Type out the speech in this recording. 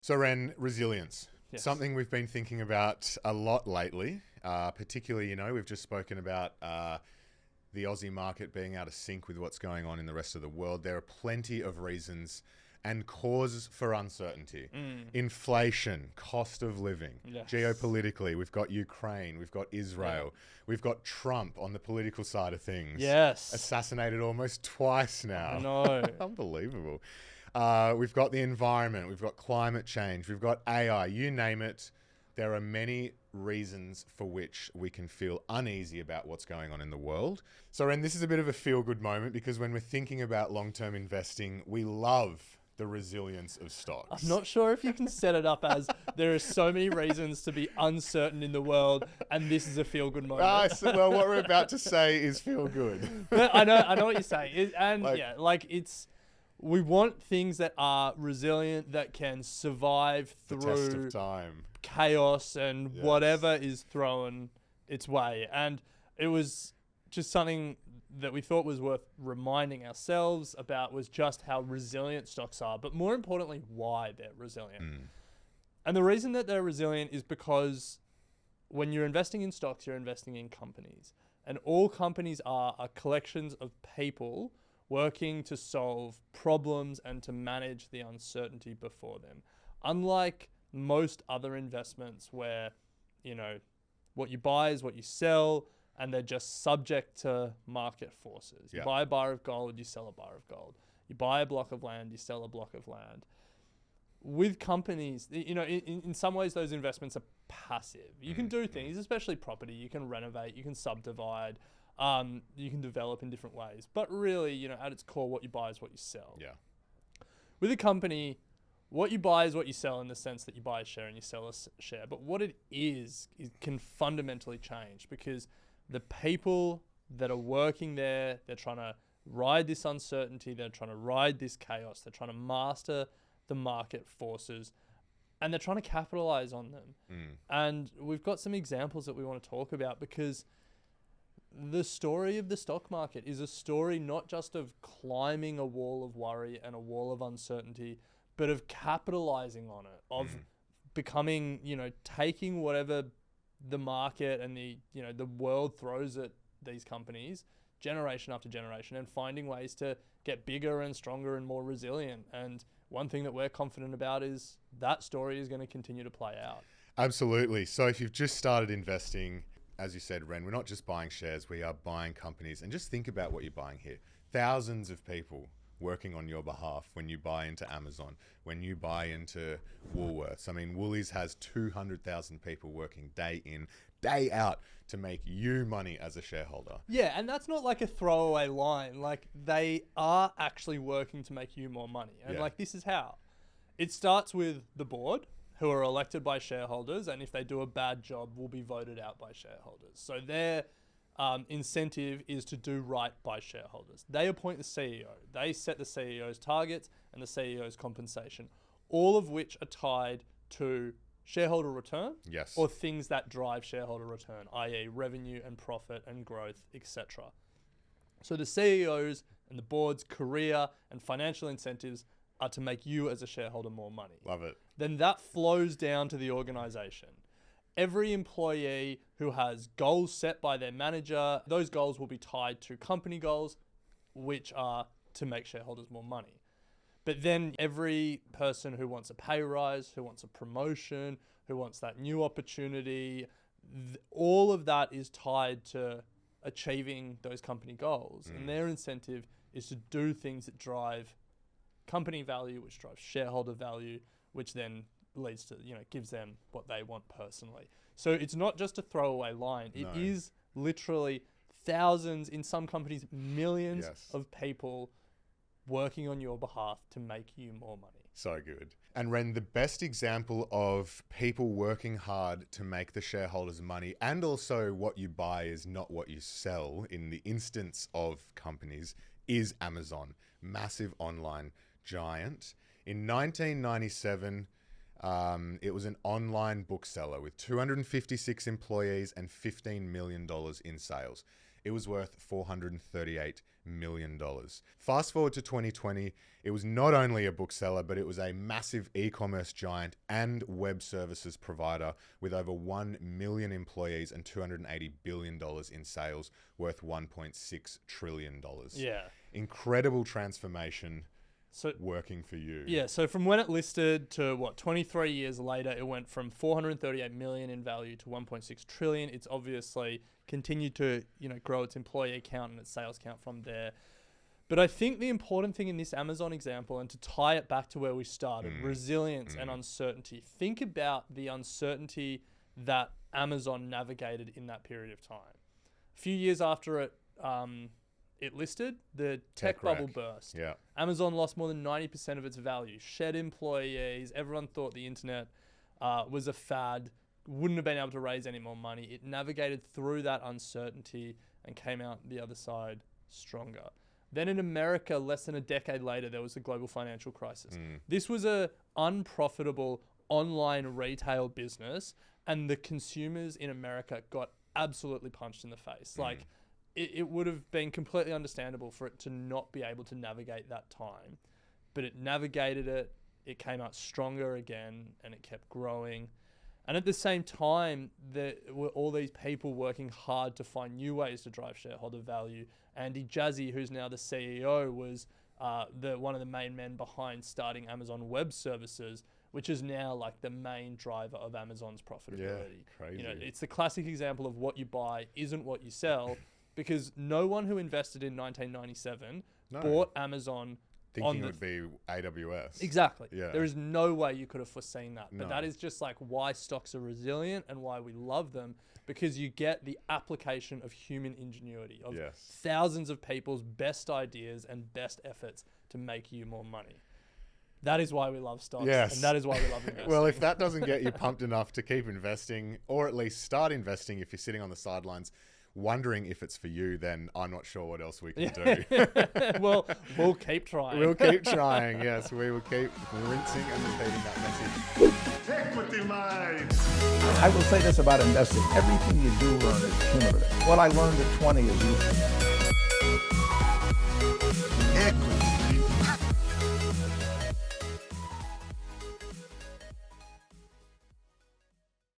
So Ren, resilience. Yes. Something we've been thinking about a lot lately. Particularly, we've just spoken about the Aussie market being out of sync with what's going on in the rest of the world. There are plenty of reasons and causes for uncertainty. Inflation, cost of living, Yes. geopolitically, we've got Ukraine, we've got Israel, we've got Trump on the political side of things. Yes. Assassinated almost twice now. I know. Unbelievable. We've got the environment, we've got climate change, we've got AI, you name it. There are many reasons for which we can feel uneasy about what's going on in the world. So, Ren, this is a bit of a feel-good moment because when we're thinking about long-term investing, we love the resilience of stocks. I'm not sure if you can set it up as there are so many reasons to be uncertain in the world, and this is a feel-good moment. Well, what we're about to say is feel good. But I know what you're saying, Like- we want things that are resilient, that can survive The test through of time. chaos and Yes. whatever is thrown its way. And it was just something that we thought was worth reminding ourselves about, was just how resilient stocks are, but more importantly, why they're resilient. And the reason that they're resilient is because when you're investing in stocks, you're investing in companies. And all companies are collections of people working to solve problems and to manage the uncertainty before them. Unlike most other investments where, what you buy is what you sell, and they're just subject to market forces. You Yeah. buy a bar of gold, you sell a bar of gold. You buy a block of land, you sell a block of land. With companies, in some ways those investments are passive. You can do things, especially property. You can renovate, you can subdivide, you can develop in different ways. But really, at its core, what you buy is what you sell. Yeah. With a company, what you buy is what you sell, in the sense that you buy a share and you sell a share. But what it is can fundamentally change, because the people that are working there, they're trying to ride this uncertainty, they're trying to ride this chaos, they're trying to master the market forces, and they're trying to capitalize on them. And we've got some examples that we want to talk about, because the story of the stock market is a story not just of climbing a wall of worry and a wall of uncertainty, but of capitalizing on it, of becoming, taking whatever the market and the world throws at these companies generation after generation, and finding ways to get bigger and stronger and more resilient. And one thing that we're confident about is that story is going to continue to play out. Absolutely. So if you've just started investing, as you said, Ren, we're not just buying shares, we are buying companies. And just think about what you're buying here. Thousands of people working on your behalf when you buy into Amazon, when you buy into Woolworths. I mean, Woolies has 200,000 people working day in, day out to make you money as a shareholder. Yeah, and that's not like a throwaway line. Like, they are actually working to make you more money. And Yeah. this is how. It starts with the board, who are elected by shareholders, and if they do a bad job, will be voted out by shareholders. So their incentive is to do right by shareholders. They appoint the CEO. They set the CEO's targets and the CEO's compensation, all of which are tied to shareholder return, Yes. or things that drive shareholder return, i.e. revenue and profit and growth, etc. So the CEOs and the board's career and financial incentives are to make you as a shareholder more money. Love it. Then that flows down to the organization. Every employee who has goals set by their manager, those goals will be tied to company goals, which are to make shareholders more money. But then every person who wants a pay rise, who wants a promotion, who wants that new opportunity, all of that is tied to achieving those company goals. And their incentive is to do things that drive company value, which drives shareholder value, which then leads to, gives them what they want personally. So it's not just a throwaway line. It No. is literally thousands, in some companies, millions Yes. of people working on your behalf to make you more money. So good. And Ren, the best example of people working hard to make the shareholders money, and also what you buy is not what you sell in the instance of companies, is Amazon. Massive online giant. In 1997, it was an online bookseller with 256 employees and $15 million in sales. it was worth $438 million. Fast forward to 2020, it was not only a bookseller, but it was a massive e-commerce giant and web services provider with over 1 million employees and $280 billion in sales, worth $1.6 trillion. Yeah. Incredible transformation. So working for you. Yeah, so from when it listed to 23 years later, it went from 438 million in value to 1.6 trillion. It's obviously continued to, grow its employee count and its sales count from there. But I think the important thing in this Amazon example, and to tie it back to where we started, resilience and uncertainty. Think about the uncertainty that Amazon navigated in that period of time. A few years after it listed, the tech bubble burst. Yeah. Amazon lost more than 90% of its value, shed employees. Everyone thought the internet was a fad, wouldn't have been able to raise any more money. It navigated through that uncertainty and came out the other side stronger. Then in America, less than a decade later, there was the global financial crisis. This was a unprofitable online retail business, and the consumers in America got absolutely punched in the face. It would have been completely understandable for it to not be able to navigate that time, but it navigated it, it came out stronger again, and it kept growing. And at the same time, there were all these people working hard to find new ways to drive shareholder value. Andy Jassy, who's now the CEO, was one of the main men behind starting Amazon Web Services, which is now like the main driver of Amazon's profitability. Yeah, crazy. It's the classic example of what you buy isn't what you sell. Because no one who invested in 1997 bought Amazon thinking it would be AWS. Exactly. Yeah. There is no way you could have foreseen that. But No. that is just like why stocks are resilient and why we love them, because you get the application of human ingenuity, of thousands of people's best ideas and best efforts to make you more money. That is why we love stocks. Yes. And that is why we love investing. Well, if that doesn't get you pumped enough to keep investing, or at least start investing if you're sitting on the sidelines, wondering if it's for you, then I'm not sure what else we can do. Well, we'll keep trying. We'll keep trying, yes. We will keep rinsing and repeating that message. Equity mind. I will say this about investing. Everything you do learn is cumulative. What I learned at 20 is useful.